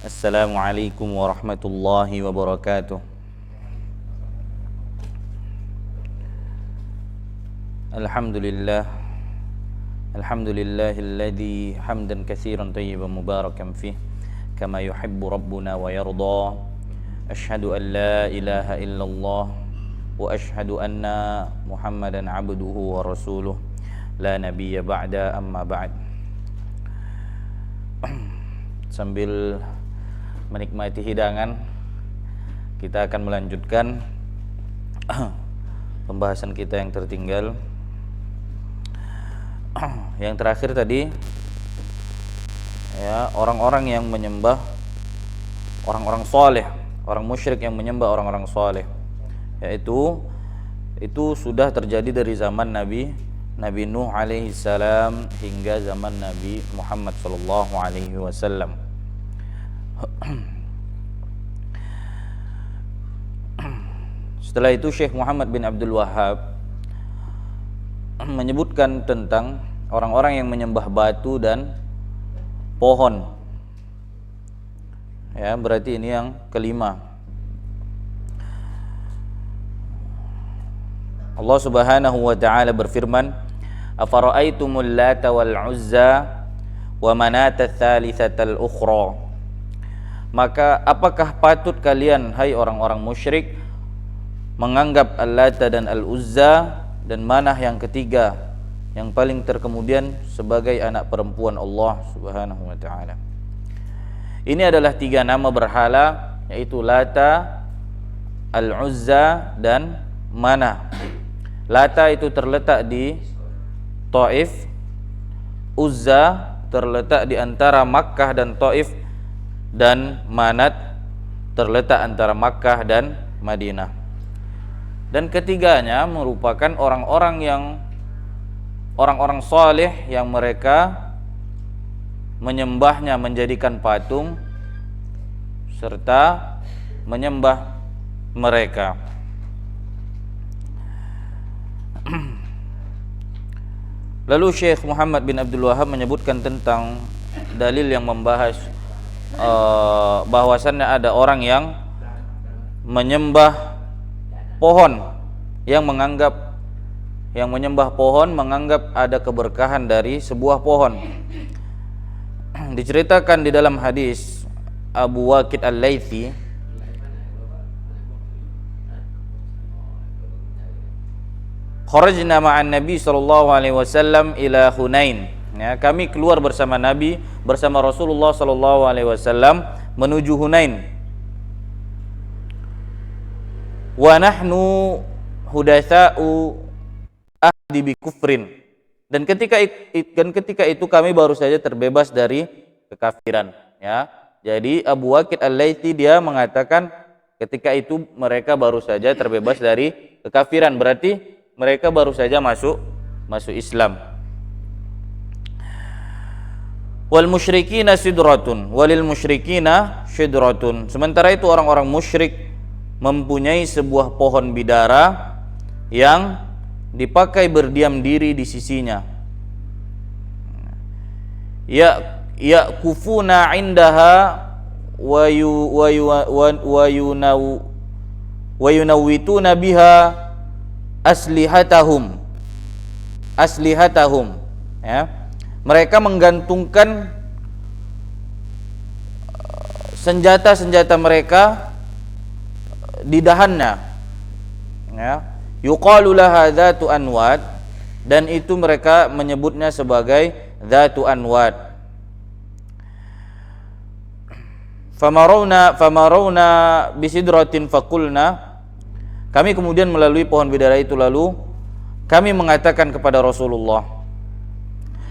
Assalamualaikum warahmatullahi wabarakatuh. Alhamdulillah. Alhamdulillahilladzi hamdan katsiran tayyiban mubarakan fih kama yuhibbu rabbuna wa yarda. Asyhadu an la ilaha illallah wa asyhadu anna Muhammadan abduhu wa rasuluh la nabiyya ba'da, amma ba'd. Sambil menikmati hidangan, kita akan melanjutkan pembahasan kita yang tertinggal. Yang terakhir tadi ya, orang-orang yang menyembah orang-orang soleh, orang musyrik yang menyembah orang-orang soleh, yaitu itu sudah terjadi dari zaman Nabi Nuh alaihi salam hingga zaman Nabi Muhammad sallallahu alaihi wasallam. Setelah itu Syekh Muhammad bin Abdul Wahhab menyebutkan tentang orang-orang yang menyembah batu dan pohon. Ya, berarti ini yang kelima. Allah Subhanahu wa taala berfirman, "Afara'aitumul Lata wal Uzza wa Manata tsalitsatal ukhra?" Maka apakah patut kalian, hai orang-orang musyrik, menganggap Al-Lata dan Al-Uzza dan Manah yang ketiga, yang paling terkemudian, sebagai anak perempuan Allah Subhanahu wa taala? Ini adalah tiga nama berhala, yaitu Lata, Al-Uzza dan Manah. Lata itu terletak di Taif, Uzza terletak di antara Makkah dan Taif, dan Manat terletak antara Makkah dan Madinah. Dan ketiganya merupakan orang-orang saleh yang mereka menyembahnya, menjadikan patung serta menyembah mereka. Lalu Syekh Muhammad bin Abdul Wahhab menyebutkan tentang dalil yang membahas bahwasannya ada orang yang menyembah pohon, yang menyembah pohon menganggap ada keberkahan dari sebuah pohon. Diceritakan di dalam hadis Abu Waqid Al-Laythi, kharajna ma'an Nabi sallallahu alaihi wasallam ila Hunain. Ya, kami keluar bersama Nabi, bersama Rasulullah sallallahu alaihi wasallam menuju Hunain. Wa nahnu hudatsa'u ahdi bi kufrin. Dan ketika itu kami baru saja terbebas dari kekafiran, ya. Jadi Abu Waqid Al-Laythi dia mengatakan ketika itu mereka baru saja terbebas dari kekafiran, berarti mereka baru saja masuk Islam. Wal musyrikina sidratun walil musyrikina sidratun. Sementara itu orang-orang musyrik mempunyai sebuah pohon bidara yang dipakai berdiam diri di sisinya. Ya'kufuna 'indaha wa yunawwituna biha aslihatahum, ya. Mereka menggantungkan senjata-senjata mereka di dahannya, ya. Yuqalu laha dzatu anwad, dan itu mereka menyebutnya sebagai dzatu anwad. Famaruna bisidratin faqulna, kami kemudian melalui pohon bidara itu, lalu kami mengatakan kepada Rasulullah,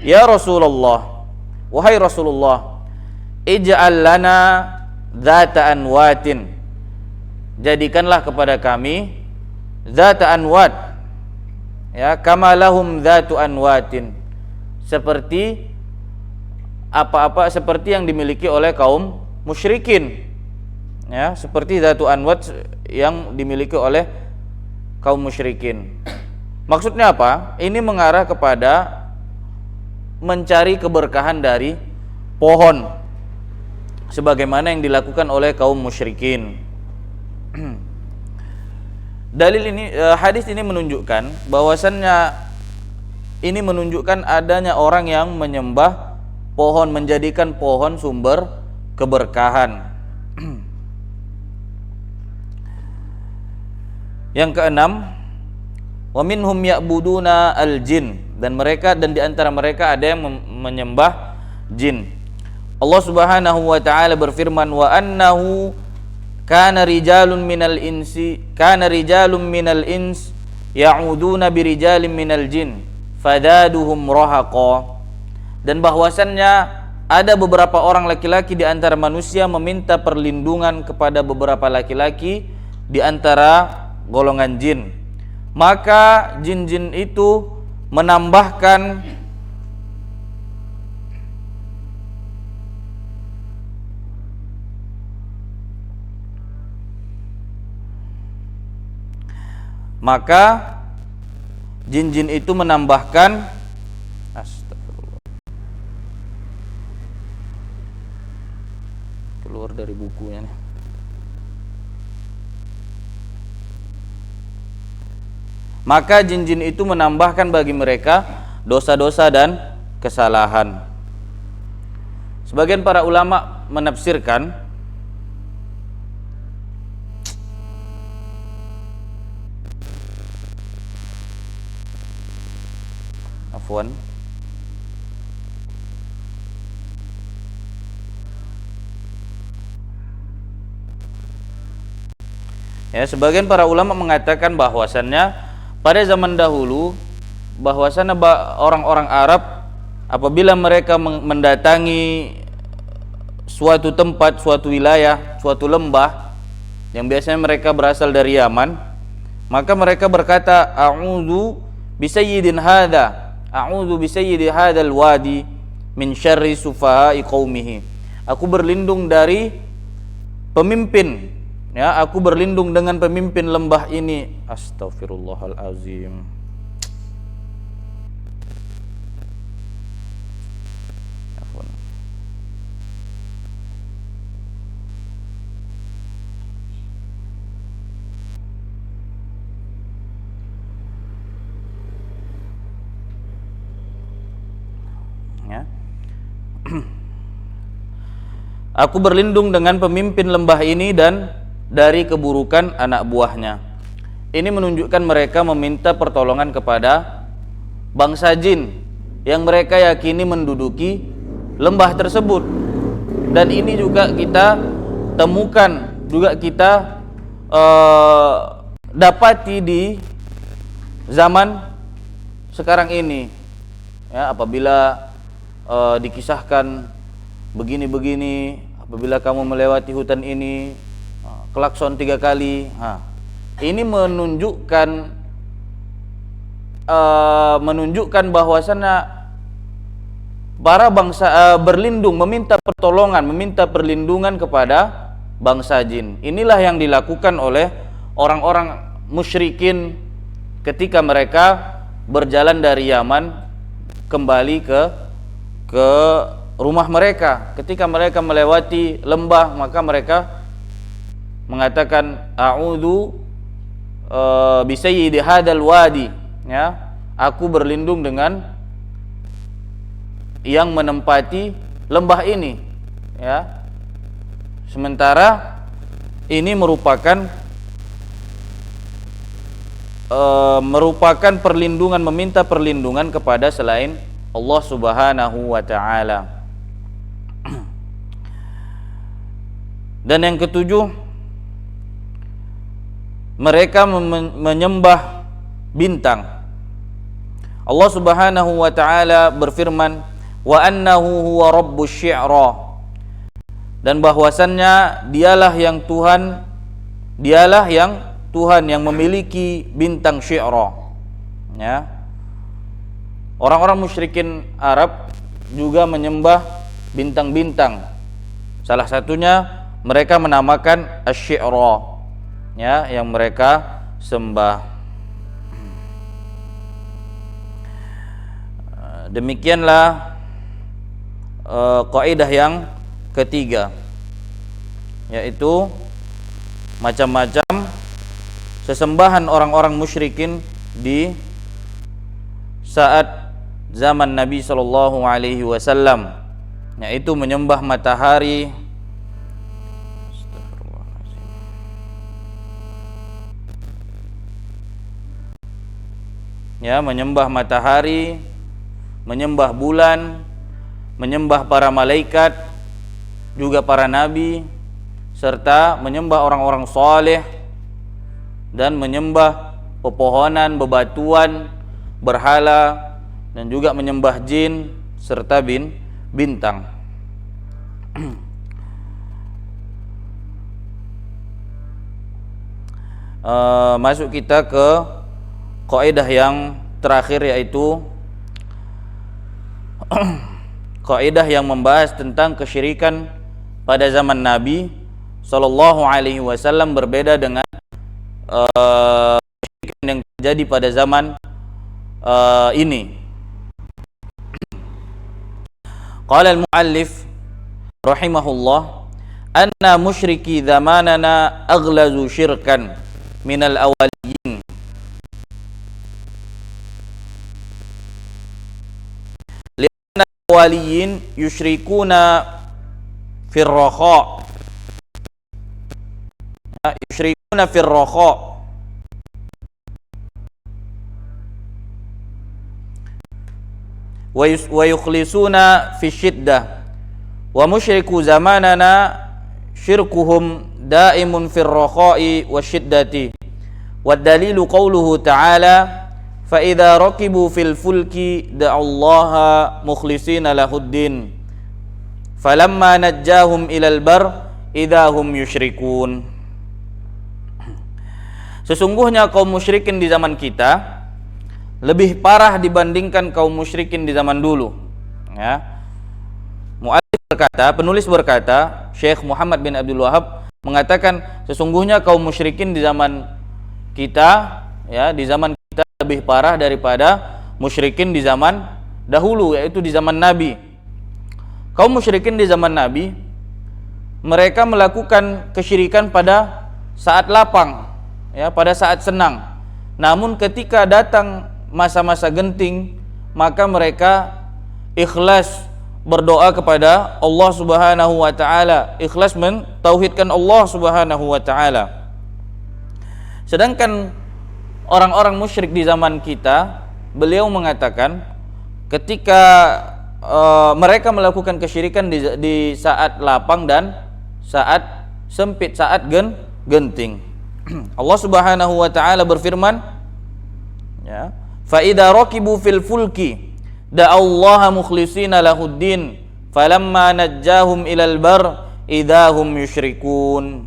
ya Rasulullah, wahai Rasulullah, ij'al lana dzata anwatin, jadikanlah kepada kami dzata anwat, ya, kama lahum dzatu anwatin, seperti seperti yang dimiliki oleh kaum musyrikin, ya, seperti dzatu anwat yang dimiliki oleh kaum musyrikin. Maksudnya apa? Ini mengarah kepada mencari keberkahan dari pohon. sebagaimana yang dilakukan oleh kaum musyrikin. Dalil ini, hadis ini menunjukkan bahwasannya ini menunjukkan adanya orang yang menyembah pohon, menjadikan pohon sumber keberkahan. Yang keenam, wa minhum ya'buduna al-jin, dan di antara mereka ada yang menyembah jin. Allah Subhanahu wa taala berfirman, wa annahu kana rijalun minal ins ya'uduna birijalin minal jin fadaduhum rahaqa, dan bahwasannya ada beberapa orang laki-laki di antara manusia meminta perlindungan kepada beberapa laki-laki di antara golongan jin, maka jin-jin itu menambahkan astagfirullah, keluar dari bukunya nih. Maka jin-jin itu menambahkan bagi mereka dosa-dosa dan kesalahan. Sebagian para ulama menafsirkan sebagian para ulama mengatakan bahwasannya pada zaman dahulu, bahwasannya orang-orang Arab apabila mereka mendatangi suatu tempat, suatu wilayah, suatu lembah yang biasanya mereka berasal dari Yaman, maka mereka berkata, a'udzu bisayyidin hadza, a'udzu bisayyidi hadzal wadi min syarri sufaha'i qaumihi. Aku berlindung dari pemimpin, ya, aku berlindung dengan pemimpin lembah ini. Astaghfirullahalazim. Ya. Aku berlindung dengan pemimpin lembah ini dan dari keburukan anak buahnya. Ini menunjukkan mereka meminta pertolongan kepada bangsa jin yang mereka yakini menduduki lembah tersebut. Dan ini juga kita temukan, juga kita dapati di zaman sekarang ini, ya, apabila dikisahkan begini-begini, apabila kamu melewati hutan ini, klakson 3 kali. Ini menunjukkan bahwasannya para bangsa berlindung, meminta pertolongan, meminta perlindungan kepada bangsa jin. Inilah yang dilakukan oleh orang-orang musyrikin ketika mereka berjalan dari Yaman kembali ke rumah mereka. Ketika mereka melewati lembah, maka mereka mengatakan, a'udzu bisayyidi hadzal wadi, ya, aku berlindung dengan yang menempati lembah ini, ya. Sementara ini merupakan perlindungan, meminta perlindungan kepada selain Allah Subhanahu wa taala. Dan yang ketujuh, mereka menyembah bintang. Allah Subhanahu wa taala berfirman, wa annahu huwa rabbus syi'ra, dan bahwasannya dialah yang Tuhan yang memiliki bintang syi'ra, ya. Orang-orang musyrikin Arab juga menyembah bintang-bintang. Salah satunya mereka menamakan asy-syi'ra, ya, yang mereka sembah. Demikianlah kaidah yang ketiga. yaitu macam-macam sesembahan orang-orang musyrikin di saat zaman Nabi sallallahu alaihi wasallam, yaitu menyembah matahari, menyembah matahari, menyembah bulan, menyembah para malaikat, juga para nabi, serta menyembah orang-orang saleh, dan menyembah pepohonan, bebatuan, berhala, dan juga menyembah jin serta bintang. Masuk kita ke kaidah yang terakhir, yaitu kaidah yang membahas tentang kesyirikan pada zaman Nabi sallallahu alaihi wasallam berbeda dengan kesyirikan yang terjadi pada zaman ini. Qala al-muallif rahimahullah, anna musyriki zamanana aghlazu syirkan minal awaliyin. Lianna awaliyin yusyrikuna fir rakha, yusyrikuna fir rakha wa yukhlisuna fi syiddah, wa musyriku zamanana syirkuhum daimun fir rakha'i wasyiddati. Wad dalilu qauluhu ta'ala, fa idza raqibu fil fulki da'allaha mukhlishina lahuddin falamma najjahum ilal bar idza hum yusyrikun. Sesungguhnya kaum musyrikin di zaman kita lebih parah dibandingkan kaum musyrikin di zaman dulu. Mu'allif berkata, penulis berkata, Syekh Muhammad bin Abdul Wahab mengatakan, sesungguhnya kaum musyrikin di zaman kita, di zaman kita lebih parah daripada musyrikin di zaman dahulu, yaitu di zaman Nabi. Kaum musyrikin di zaman Nabi, mereka melakukan kesyirikan pada saat lapang, pada saat senang. Namun ketika datang masa-masa genting, maka mereka ikhlas berdoa kepada Allah Subhanahu wa taala, ikhlas mentauhidkan Allah Subhanahu wa taala. Sedangkan orang-orang musyrik di zaman kita, beliau mengatakan ketika mereka melakukan kesyirikan di saat lapang dan saat sempit, saat genting. Allah Subhanahu wa taala berfirman, fa idza raqibu fil fulki da'allaha mukhlishina lahuddin falamma najjahum ilal bar idahum yusyrikun.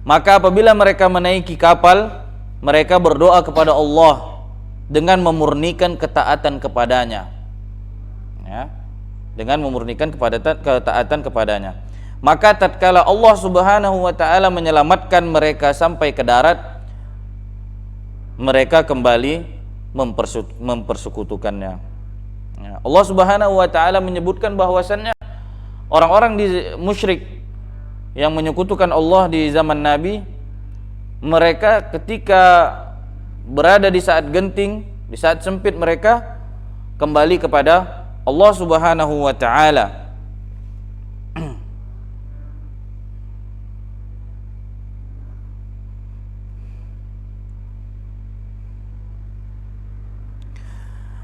Maka apabila mereka menaiki kapal, mereka berdoa kepada Allah dengan memurnikan ketaatan kepadanya, dengan memurnikan ketaatan kepadanya. Maka tatkala Allah Subhanahu wa taala menyelamatkan mereka sampai ke darat, mereka kembali mempersekutukannya. Allah Subhanahu wa taala menyebutkan bahwasannya orang-orang musyrik yang menyekutukan Allah di zaman Nabi, mereka ketika berada di saat genting, di saat sempit, mereka kembali kepada Allah Subhanahu wa taala.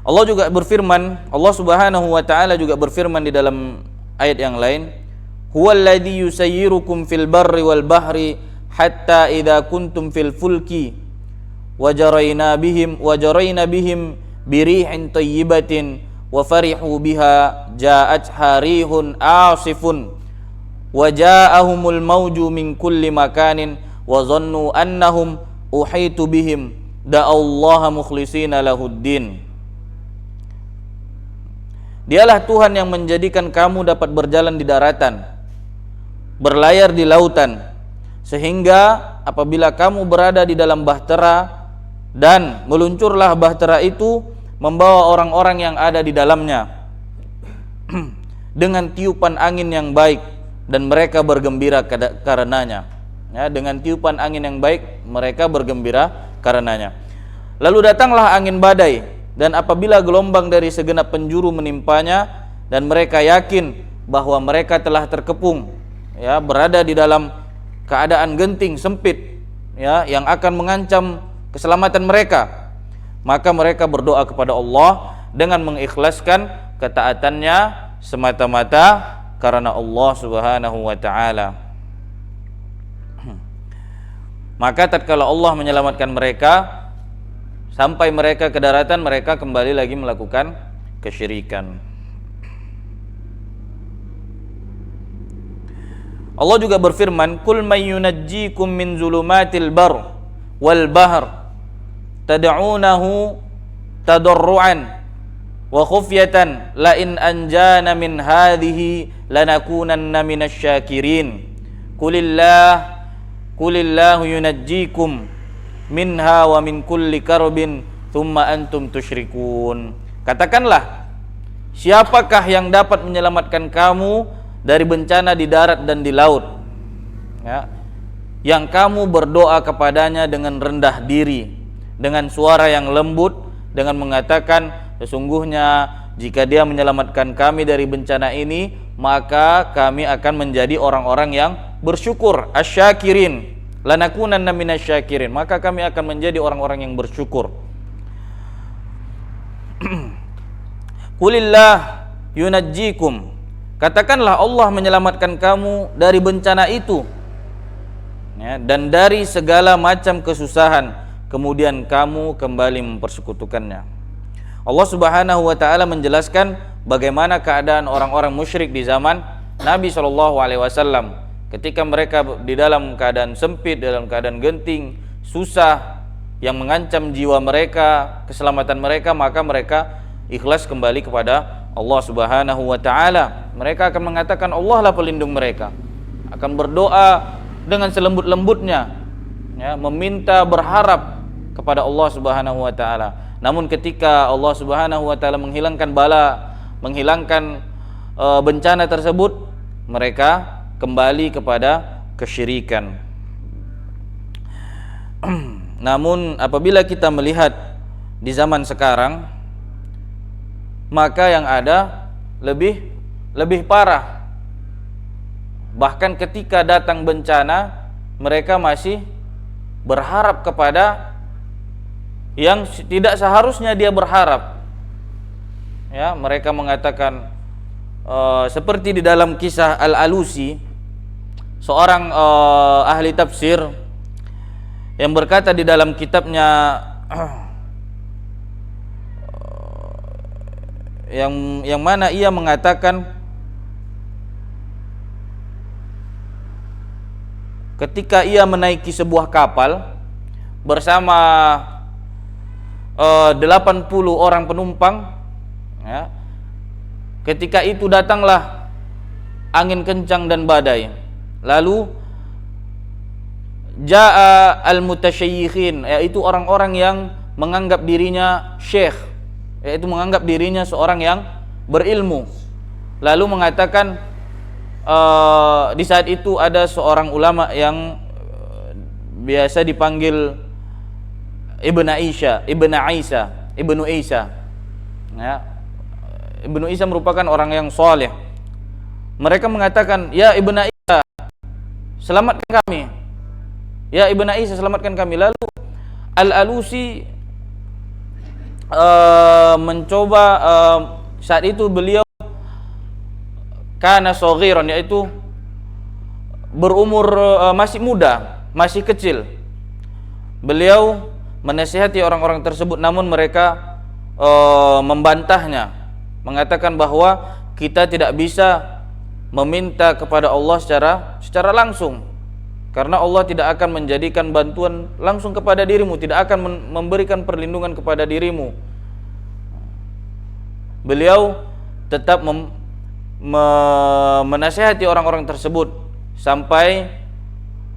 Allah juga berfirman, Allah Subhanahu wa taala juga berfirman di dalam ayat yang lain, huwallazi yusayyirukum fil barri wal bahri hatta idza kuntum fil fulki wajarayna bihim birihin thayyibatin wa farihu biha ja'at harihun asifun wa ja'ahumul mawju min kulli makanin wa dhannu annahum uhitu bihim da'allaha mukhlishina lahuddin. Dialah Tuhan yang menjadikan kamu dapat berjalan di daratan, berlayar di lautan, sehingga apabila kamu berada di dalam bahtera dan meluncurlah bahtera itu membawa orang-orang yang ada di dalamnya dengan tiupan angin yang baik, dan mereka bergembira karenanya. Ya, dengan tiupan angin yang baik mereka bergembira karenanya. Lalu datanglah angin badai, dan apabila gelombang dari segenap penjuru menimpanya dan mereka yakin bahwa mereka telah terkepung, ya, berada di dalam keadaan genting sempit, ya, yang akan mengancam keselamatan mereka, maka mereka berdoa kepada Allah dengan mengikhlaskan ketaatannya semata-mata karena Allah Subhanahu wa taala. Maka tatkala Allah menyelamatkan mereka sampai mereka ke daratan, mereka kembali lagi melakukan kesyirikan. Allah juga berfirman, "Qul may yunajjikum min zulumatil bar wal bahr tad'unahu tadarruan wa khufyatan la in anjana min hadhihi lanakunanna minasy syakirin. Qulillahu yunajjikum minha wa min kulli karbin thumma antum tusyrikun." Katakanlah, siapakah yang dapat menyelamatkan kamu dari bencana di darat dan di laut, ya, yang kamu berdoa kepadanya dengan rendah diri, dengan suara yang lembut, dengan mengatakan, sesungguhnya jika dia menyelamatkan kami dari bencana ini, maka kami akan menjadi orang-orang yang bersyukur, asyakirin, lanakunanna minasyakirin, maka kami akan menjadi orang-orang yang bersyukur. Qulillah yunajjikum, katakanlah Allah menyelamatkan kamu dari bencana itu, ya, dan dari segala macam kesusahan, kemudian kamu kembali mempersekutukannya. Allah Subhanahu wa taala menjelaskan bagaimana keadaan orang-orang musyrik di zaman Nabi SAW ketika mereka di dalam keadaan sempit, dalam keadaan genting, susah, yang mengancam jiwa mereka, keselamatan mereka, maka mereka ikhlas kembali kepada Allah Subhanahu wa taala. Mereka akan mengatakan Allah lah pelindung mereka, akan berdoa dengan selembut-lembutnya, ya, meminta, berharap kepada Allah Subhanahu wa taala. Namun ketika Allah Subhanahu wa taala menghilangkan bala, menghilangkan bencana tersebut, mereka kembali kepada kesyirikan. Namun apabila kita melihat di zaman sekarang, maka yang ada lebih parah. Bahkan ketika datang bencana, mereka masih berharap kepada yang tidak seharusnya dia berharap. Ya, mereka mengatakan seperti di dalam kisah Al-Alusi, seorang ahli tafsir yang berkata di dalam kitabnya yang mana ia mengatakan ketika ia menaiki sebuah kapal bersama 80 orang penumpang, ya, ketika itu datanglah angin kencang dan badai. Lalu ja'a al-mutasyayikhin, yaitu orang-orang yang menganggap dirinya syekh, yaitu menganggap dirinya seorang yang berilmu, lalu mengatakan di saat itu ada seorang ulama yang biasa dipanggil Ibnu Isa. Ya, Ibnu Isa merupakan orang yang saleh. Mereka mengatakan, "Ya Ibnu Isa, selamatkan kami. Ya Ibnu Isa, selamatkan kami." Lalu Al-Alusi mencoba, saat itu beliau kana shaghiran, yaitu berumur masih muda, masih kecil. Beliau menasihati orang-orang tersebut, namun mereka membantahnya, mengatakan bahwa kita tidak bisa meminta kepada Allah secara langsung, karena Allah tidak akan menjadikan bantuan langsung kepada dirimu, tidak akan memberikan perlindungan kepada dirimu. Beliau tetap menasihati orang-orang tersebut sampai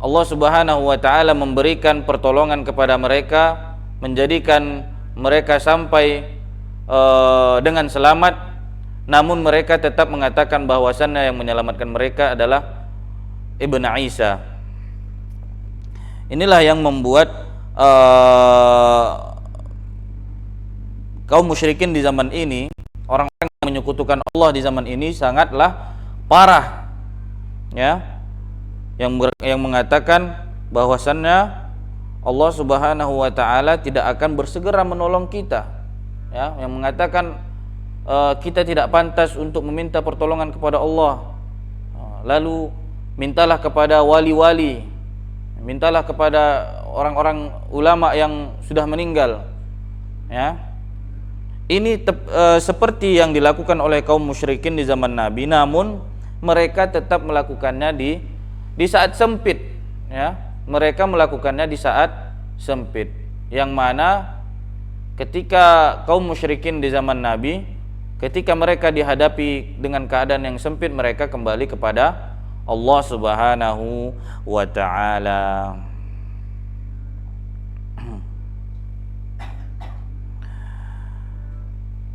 Allah Subhanahu wa taala memberikan pertolongan kepada mereka, menjadikan mereka sampai dengan selamat. Namun mereka tetap mengatakan bahwasannya yang menyelamatkan mereka adalah ibn Isa. Inilah yang membuat kaum musyrikin di zaman ini, orang-orang yang menyekutukan Allah di zaman ini sangatlah parah, ya, yang mengatakan bahwasannya Allah Subhanahu wa taala tidak akan bersegera menolong kita, ya, yang mengatakan kita tidak pantas untuk meminta pertolongan kepada Allah. Lalu mintalah kepada wali-wali, mintalah kepada orang-orang ulama yang sudah meninggal, ya. Ini seperti yang dilakukan oleh kaum musyrikin di zaman Nabi, namun mereka tetap melakukannya di saat sempit, ya. Mereka melakukannya di saat sempit, yang mana ketika kaum musyrikin di zaman Nabi, ketika mereka dihadapi dengan keadaan yang sempit, mereka kembali kepada Allah Subhanahu wa taala.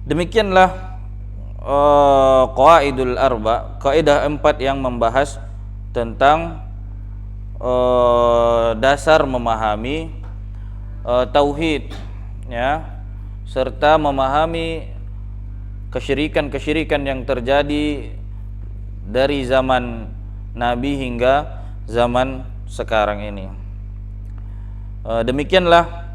Demikianlah qawaidul arba, kaidah 4 yang membahas tentang dasar memahami tauhid, ya, serta memahami kesyirikan-kesyirikan yang terjadi dari zaman Nabi hingga zaman sekarang ini. Demikianlah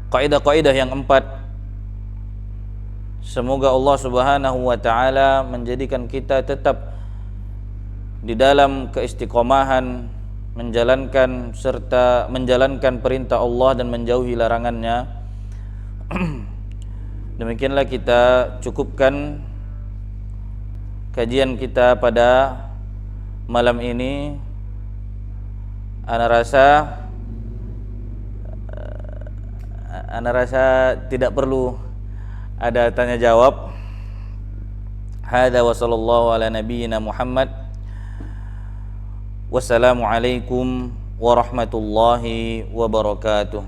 kaidah-kaidah yang 4. Semoga Allah Subhanahu wa taala menjadikan kita tetap di dalam keistiqomahan menjalankan perintah Allah dan menjauhi larangannya. Demikianlah kita cukupkan kajian kita pada malam ini. Ana rasa tidak perlu ada tanya jawab. Hadza wa sallallahu ala nabiyyina Muhammad. Wassalamualaikum warahmatullahi wabarakatuh.